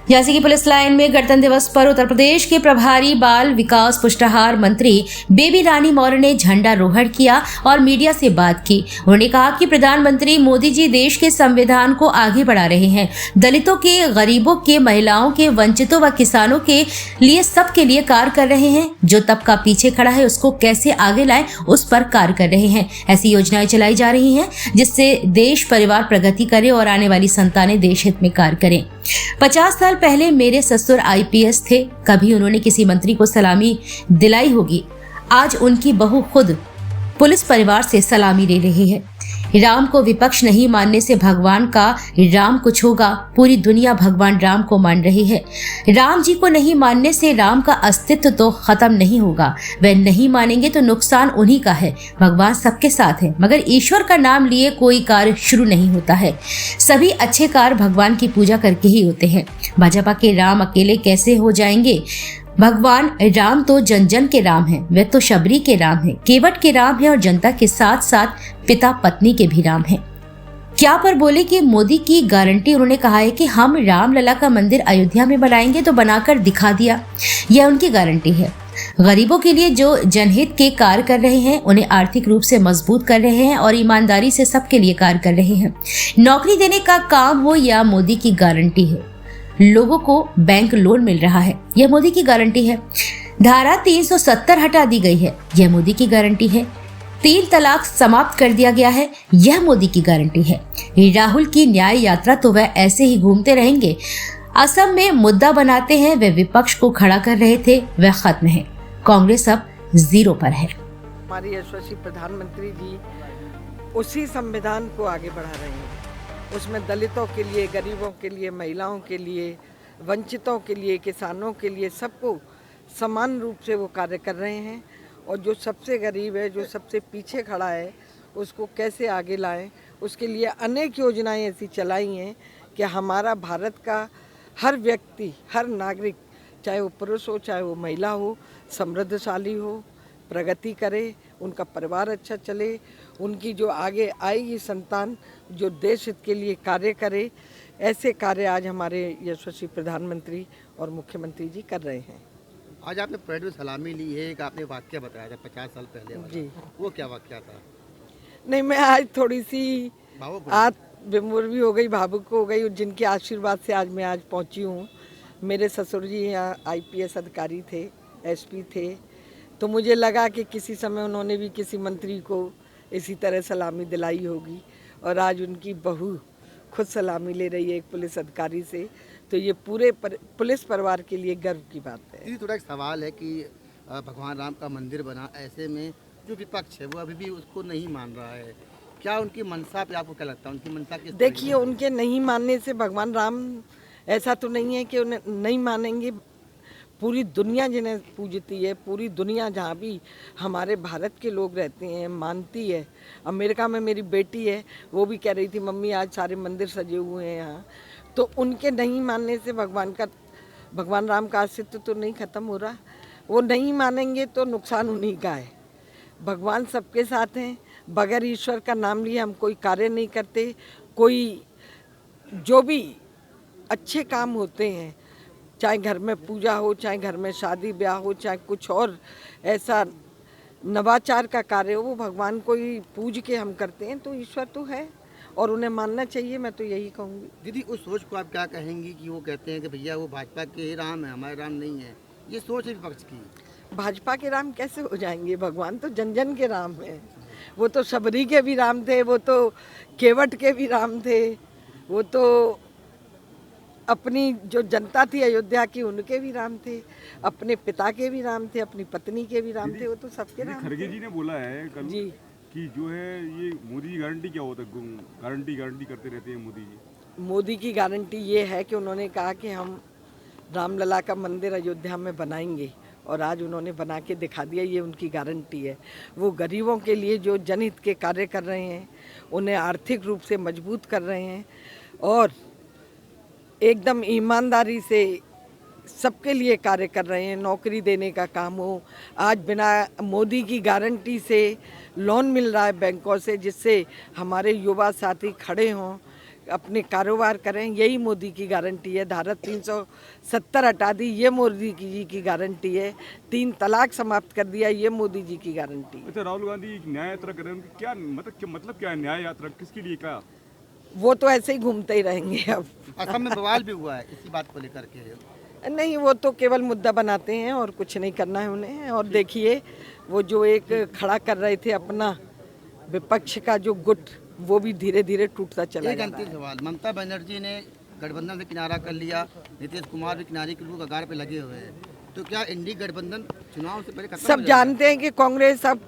झांसी की police line में गणतंत्र दिवस पर उत्तर प्रदेश के प्रभारी बाल विकास पुष्टाहार मंत्री बेबी रानी मौर्य ने झंडारोहण किया और मीडिया से बात की। उन्होंने कहा कि प्रधानमंत्री मोदी जी देश के संविधान को आगे बढ़ा रहे हैं, दलितों के, गरीबों के, महिलाओं के, वंचितों व किसानों के लिए सबके लिए कार्य कर रहे हैं। जो तबका पीछे खड़ा है उसको कैसे आगे लाएं, उस पर कार्य कर रहे हैं। ऐसी योजनाएं चलाई जा रही हैं जिससे देश परिवार प्रगति करे और आने वाली संतानें देश हित में कार्य करें। 50 साल पहले मेरे ससुर आईपीएस थे, कभी उन्होंने किसी मंत्री को सलामी दिलाई होगी। आज उनकी बहू खुद पुलिस परिवार से सलामी ले रही है। राम को विपक्ष नहीं मानने से भगवान का राम कुछ होगा, पूरी दुनिया भगवान राम को मान रही है। राम जी को नहीं मानने से राम का अस्तित्व तो खत्म नहीं होगा, वह नहीं मानेंगे तो नुकसान उन्हीं का है। भगवान सबके साथ है, मगर ईश्वर का नाम लिए कोई कार्य शुरू नहीं होता है। सभी अच्छे कार्य भगवान की पूजा करके ही होते हैं। भाजपा के राम अकेले कैसे हो जाएंगे? भगवान राम तो जन जन के राम हैं, वे तो शबरी के राम हैं, केवट के राम हैं और जनता के साथ साथ पिता पत्नी के भी राम हैं। क्या पर बोले कि मोदी की गारंटी, उन्होंने कहा है कि हम रामलला का मंदिर अयोध्या में बनाएंगे तो बनाकर दिखा दिया, यह उनकी गारंटी है। गरीबों के लिए जो जनहित के कार्य कर रहे हैं, उन्हें आर्थिक रूप से मजबूत कर रहे हैं और ईमानदारी से सबके लिए कार्य कर रहे हैं। नौकरी देने का काम हो या मोदी की गारंटी है, लोगों को बैंक लोन मिल रहा है, यह मोदी की गारंटी है। धारा 370 हटा दी गई है, यह मोदी की गारंटी है। 3 तलाक समाप्त कर दिया गया है, यह मोदी की गारंटी है। राहुल की न्याय यात्रा तो वह ऐसे ही घूमते रहेंगे। असम में मुद्दा बनाते हैं, वह विपक्ष को खड़ा कर रहे थे, वह खत्म है। कांग्रेस अब 0 पर है। हमारी यशस्वी प्रधानमंत्री जी उसी संविधान को आगे बढ़ा रहे हैं। उसमें दलितों के लिए, गरीबों के लिए, महिलाओं के लिए, वंचितों के लिए, किसानों के लिए, सबको समान रूप से वो कार्य कर रहे हैं। और जो सबसे गरीब है, जो सबसे पीछे खड़ा है, उसको कैसे आगे लाएं, उसके लिए अनेक योजनाएं ऐसी चलाई हैं कि हमारा भारत का हर व्यक्ति, हर नागरिक, चाहे वो पुरुष हो चाहे वो महिला हो, समृद्धशाली हो, प्रगति करे, उनका परिवार अच्छा चले, उनकी जो आगे आएगी संतान जो देश हित के लिए कार्य करे। ऐसे कार्य आज हमारे यशस्वी प्रधानमंत्री और मुख्यमंत्री जी कर रहे हैं। आज आपने परेड में सलामी ली है, एक आपने वाक्य बताया था 50 साल पहले वाला। जी, वो क्या वाक्य था? नहीं, मैं आज थोड़ी सी आज विमूर भी हो गई, भावुक हो गई, जिनके आशीर्वाद से आज मैं आज पहुंची हूँ। मेरे ससुर जी यहाँ आईपीएस अधिकारी थे, एसपी थे, तो मुझे लगा कि किसी समय उन्होंने भी किसी मंत्री को इसी तरह सलामी दिलाई होगी और आज उनकी बहू खुद सलामी ले रही है एक पुलिस अधिकारी से, तो ये पूरे पुलिस परिवार के लिए गर्व की बात है। थोड़ा एक सवाल है कि भगवान राम का मंदिर बना, ऐसे में जो विपक्ष है वो अभी भी उसको नहीं मान रहा है, क्या उनकी मंशा पे आपको क्या लगता है? उनकी मंशा किस? देखिए, उनके नहीं मानने से भगवान राम ऐसा तो नहीं है कि उन्हें नहीं मानेंगे। पूरी दुनिया जिन्हें पूजती है, पूरी दुनिया जहाँ भी हमारे भारत के लोग रहते हैं मानती है। अमेरिका में मेरी बेटी है, वो भी कह रही थी मम्मी आज सारे मंदिर सजे हुए हैं यहाँ। तो उनके नहीं मानने से भगवान राम का अस्तित्व तो नहीं खत्म हो रहा। वो नहीं मानेंगे तो नुकसान उन्हीं का है। भगवान सबके साथ हैं, बगैर ईश्वर का नाम लिए हम कोई कार्य नहीं करते। कोई जो भी अच्छे काम होते हैं, चाहे घर में पूजा हो, चाहे घर में शादी ब्याह हो, चाहे कुछ और ऐसा नवाचार का कार्य हो, वो भगवान को ही पूज के हम करते हैं, तो ईश्वर तो है और उन्हें मानना चाहिए। मैं तो यही कहूँगी। दीदी, उस सोच को आप क्या कहेंगी कि वो कहते हैं कि भैया वो भाजपा के ही राम है, हमारे राम नहीं है, ये सोच है विपक्ष की? भाजपा के राम कैसे हो जाएंगे? भगवान तो जन जन के राम है। वो तो शबरी के भी राम थे, वो तो केवट के भी राम थे, वो तो अपनी जो जनता थी अयोध्या की उनके भी राम थे, अपने पिता के भी राम थे, अपनी पत्नी के भी राम थे, वो तो सबके राम थे। खड़गे जी ने बोला है कल जी कि जो है ये मोदी की गारंटी क्या होता है, गारंटी करते रहते हैं मोदी जी। मोदी की गारंटी ये है कि उन्होंने कहा कि हम रामलला का मंदिर अयोध्या में बनाएंगे और आज उन्होंने बना के दिखा दिया, ये उनकी गारंटी है। वो गरीबों के लिए जो जनहित के कार्य कर रहे हैं, उन्हें आर्थिक रूप से मजबूत कर रहे हैं और एकदम ईमानदारी से सबके लिए कार्य कर रहे हैं। नौकरी देने का काम हो, आज बिना मोदी की गारंटी से लोन मिल रहा है बैंकों से, जिससे हमारे युवा साथी खड़े हों, अपने कारोबार करें, यही मोदी की गारंटी है। धारा 370 हटा दी, ये मोदी जी की गारंटी है। 3 तलाक समाप्त कर दिया, ये मोदी जी की गारंटी है। अच्छा, राहुल गांधी एक न्याय यात्रा कर रहे हैं, उनकी क्या मतलब क्या है न्याय यात्रा, किसके लिए क्या? वो तो ऐसे ही घूमते ही रहेंगे अब। असम में बवाल भी हुआ है इसी बात को लेकर के। नहीं, वो तो केवल मुद्दा बनाते हैं और कुछ नहीं करना है उन्हें। और देखिए, वो जो एक खड़ा कर रहे थे अपना विपक्ष का जो गुट, वो भी धीरे धीरे टूटता चला एक जा रहा अंतिम है। सवाल, ममता बनर्जी ने गठबंधन से किनारा कर लिया, नीतीश कुमार भी किनारे के लोग कगार पे लगे हुए हैं, तो क्या इंडी गठबंधन चुनाव से पहले खत्म हो सब जाएगा? जानते हैं कि कांग्रेस अब